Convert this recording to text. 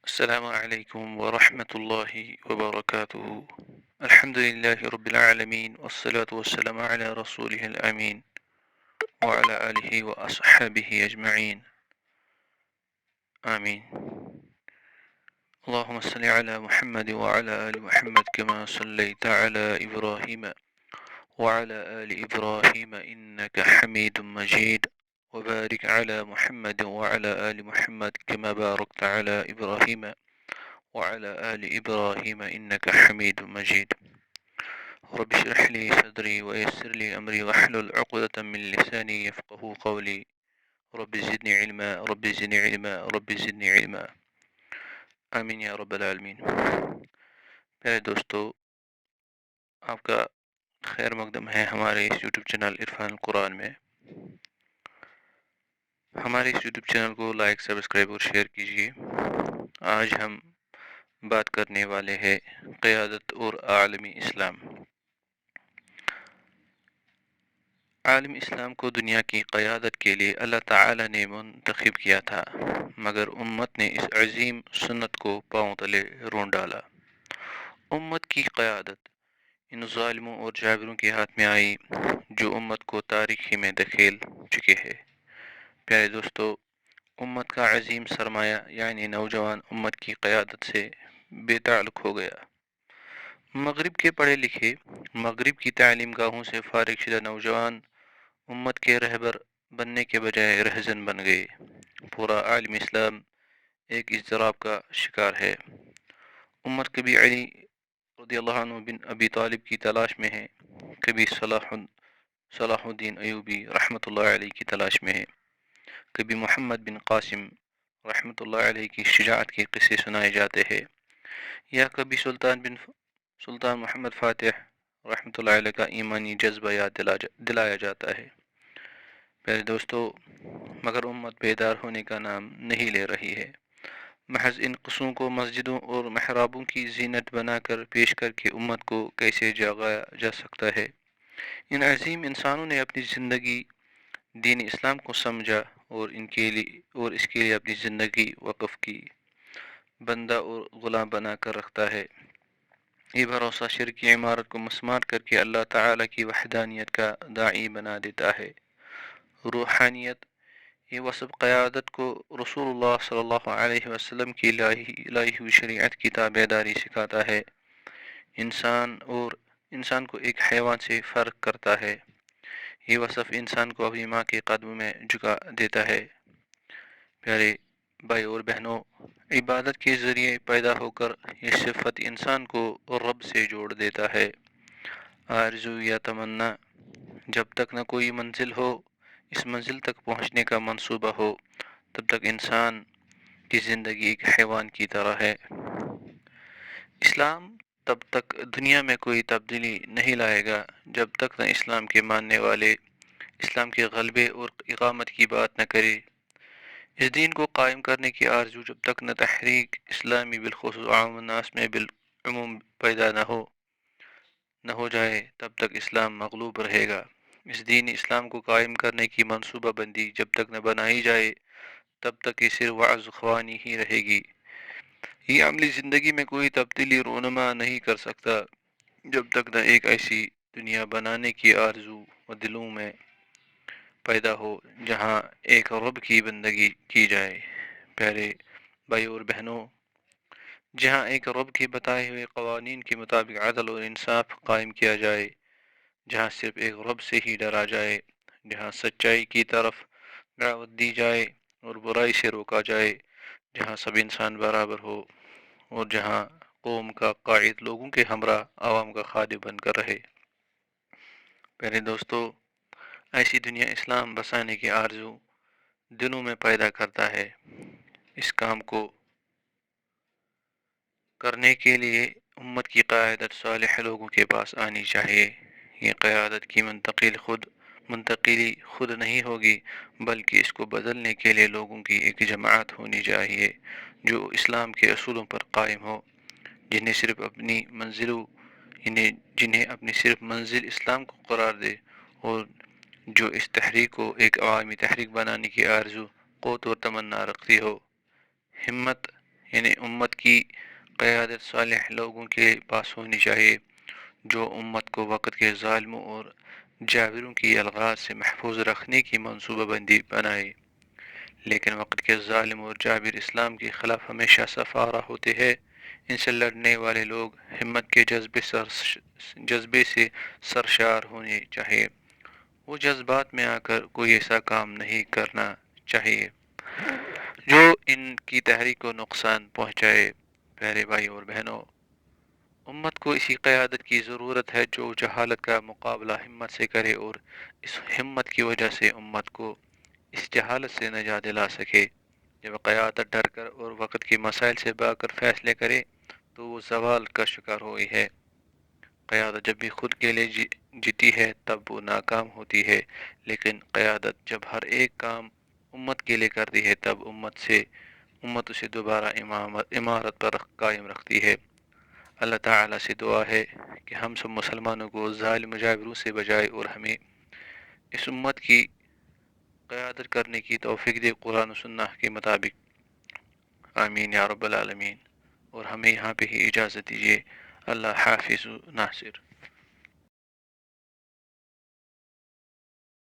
السلام عليكم ورحمة الله وبركاته. الحمد لله رب العالمين، والصلاة والسلام على رسوله الأمين وعلى آله وأصحابه أجمعين، آمين. اللهم صل على محمد وعلى آل محمد كما صليت على إبراهيم وعلى آل إبراهيم إنك حميد مجيد، وبارك على محمد وعلى آل محمد كما باركت على إبراهيم وعلى آل إبراهيم إنك حميد مجيد. رب اشرح لي صدري ويسر لي أمري واحلل عقدة من لساني يفقه قولي. رب زدني علما، رب زدني علما، رب زدنی علما، آمین یا رب العالمین. پیارے دوستو، آپ کا خیر مقدم ہے ہمارے اس یوٹیوب چینل عرفان القرآن میں. ہمارے اس یوٹیوب چینل کو لائک، سبسکرائب اور شیئر کیجیے. آج ہم بات کرنے والے ہیں قیادت اور عالمی اسلام. عالم اسلام کو دنیا کی قیادت کے لیے اللہ تعالی نے منتخب کیا تھا، مگر امت نے اس عظیم سنت کو پاؤں تلے رون ڈالا. امت کی قیادت ان ظالموں اور جابروں کے ہاتھ میں آئی جو امت کو تاریخی میں دھکیل چکے ہیں. پیارے دوستو، امت کا عظیم سرمایہ یعنی نوجوان امت کی قیادت سے بے تعلق ہو گیا. مغرب کے پڑھے لکھے، مغرب کی تعلیم گاہوں سے فارغ شدہ نوجوان امت کے رہبر بننے کے بجائے رہزن بن گئے. پورا عالم اسلام ایک اضطراب کا شکار ہے. امت کبھی علی رضی اللہ عنہ بن ابی طالب کی تلاش میں ہے، کبھی صلاح الدین ایوبی رحمۃ اللہ علیہ کی تلاش میں ہے، کبھی محمد بن قاسم رحمۃ اللہ علیہ کی شجاعت کے قصے سنائے جاتے ہیں، یا کبھی سلطان محمد فاتح رحمۃ اللہ علیہ کا ایمانی جذبہ یاد دلایا جاتا ہے. پیارے دوستو، مگر امت بیدار ہونے کا نام نہیں لے رہی ہے. محض ان قصوں کو مسجدوں اور محرابوں کی زینت بنا کر پیش کر کے امت کو کیسے جگایا جا سکتا ہے؟ ان عظیم انسانوں نے اپنی زندگی دین اسلام کو سمجھا اور اس کے لیے اپنی زندگی وقف کی. بندہ اور غلام بنا کر رکھتا ہے. یہ بھروسہ شرک کی عمارت کو مسمار کر کے اللہ تعالی کی وحدانیت کا داعی بنا دیتا ہے. روحانیت، یہ وصف قیادت کو رسول اللہ صلی اللہ علیہ وسلم کی لائی ہوئی شریعت کی تابع داری سکھاتا ہے. انسان کو ایک حیوان سے فرق کرتا ہے. یہ وصف انسان کو اپنی ماں کے قدم میں جھکا دیتا ہے. پیارے بھائی اور بہنوں، عبادت کے ذریعے پیدا ہو کر یہ صفت انسان کو رب سے جوڑ دیتا ہے. آرزو یا تمنا، جب تک نہ کوئی منزل ہو، اس منزل تک پہنچنے کا منصوبہ ہو، تب تک انسان کی زندگی ایک حیوان کی طرح ہے. اسلام تب تک دنیا میں کوئی تبدیلی نہیں لائے گا جب تک نہ اسلام کے ماننے والے اسلام کے غلبے اور اقامت کی بات نہ کرے. اس دین کو قائم کرنے کی آرزو جب تک نہ تحریک اسلامی بالخصوص عام الناس میں بالعموم پیدا نہ ہو جائے، تب تک اسلام مغلوب رہے گا. اس دین اسلام کو قائم کرنے کی منصوبہ بندی جب تک نہ بنائی جائے، تب تک یہ صرف وعظ خوانی ہی رہے گی. یہ عملی زندگی میں کوئی تبدیلی رونما نہیں کر سکتا جب تک نہ ایک ایسی دنیا بنانے کی آرزو و دلوں میں پیدا ہو جہاں ایک رب کی بندگی کی جائے. پیارے بھائی اور بہنوں، جہاں ایک رب کے بتائے ہوئے قوانین کے مطابق عدل اور انصاف قائم کیا جائے، جہاں صرف ایک رب سے ہی ڈرا جائے، جہاں سچائی کی طرف دعوت دی جائے اور برائی سے روکا جائے، جہاں سب انسان برابر ہو، اور جہاں قوم کا قائد لوگوں کے ہمراہ عوام کا خادم بن کر رہے. پیارے دوستو، ایسی دنیا اسلام بسانے کی آرزو دلوں میں پیدا کرتا ہے. اس کام کو کرنے کے لیے امت کی قیادت صالح لوگوں کے پاس آنی چاہیے. یہ قیادت کی منتقلی خود نہیں ہوگی، بلکہ اس کو بدلنے کے لیے لوگوں کی ایک جماعت ہونی چاہیے جو اسلام کے اصولوں پر قائم ہو، جنہیں اپنی صرف منزل اسلام کو قرار دے، اور جو اس تحریک کو ایک عوامی تحریک بنانے کی آرزو، قوت اور تمنا رکھتی ہو. ہمت یعنی امت کی قیادت صالح لوگوں کے پاس ہونی چاہیے جو امت کو وقت کے ظالموں اور جابروں کی الغاز سے محفوظ رکھنے کی منصوبہ بندی بنائے، لیکن وقت کے ظالم اور جابر اسلام کے خلاف ہمیشہ صفارہ ہوتے ہیں۔ ان سے لڑنے والے لوگ ہمت کے جذبے سے سرشار ہونے چاہیے، وہ جذبات میں آ کر کوئی ایسا کام نہیں کرنا چاہیے جو ان کی تحریک کو نقصان پہنچائے۔ پیارے بھائی اور بہنوں، امت کو اسی قیادت کی ضرورت ہے جو جہالت کا مقابلہ ہمت سے کرے اور اس ہمت کی وجہ سے امت کو اس جہالت سے نجات دلا سکے۔ جب قیادت ڈر کر اور وقت کے مسائل سے بھاگ کر فیصلے کرے تو وہ زوال کا شکار ہوئی ہے۔ قیادت جب بھی خود کے لیے جیتی ہے تب وہ ناکام ہوتی ہے، لیکن قیادت جب ہر ایک کام امت کے لیے کرتی ہے تب امت اسے دوبارہ امارت پر قائم رکھتی ہے۔ اللہ تعالیٰ سے دعا ہے کہ ہم سب مسلمانوں کو ظالم جابروں سے بچائے اور ہمیں اس امت کی قیادت کرنے کی توفیق دے قرآن و سنہ کے مطابق۔ آمین یا رب العالمین۔ اور ہمیں یہاں پہ ہی اجازت دیجیے۔ اللہ حافظ ناصر۔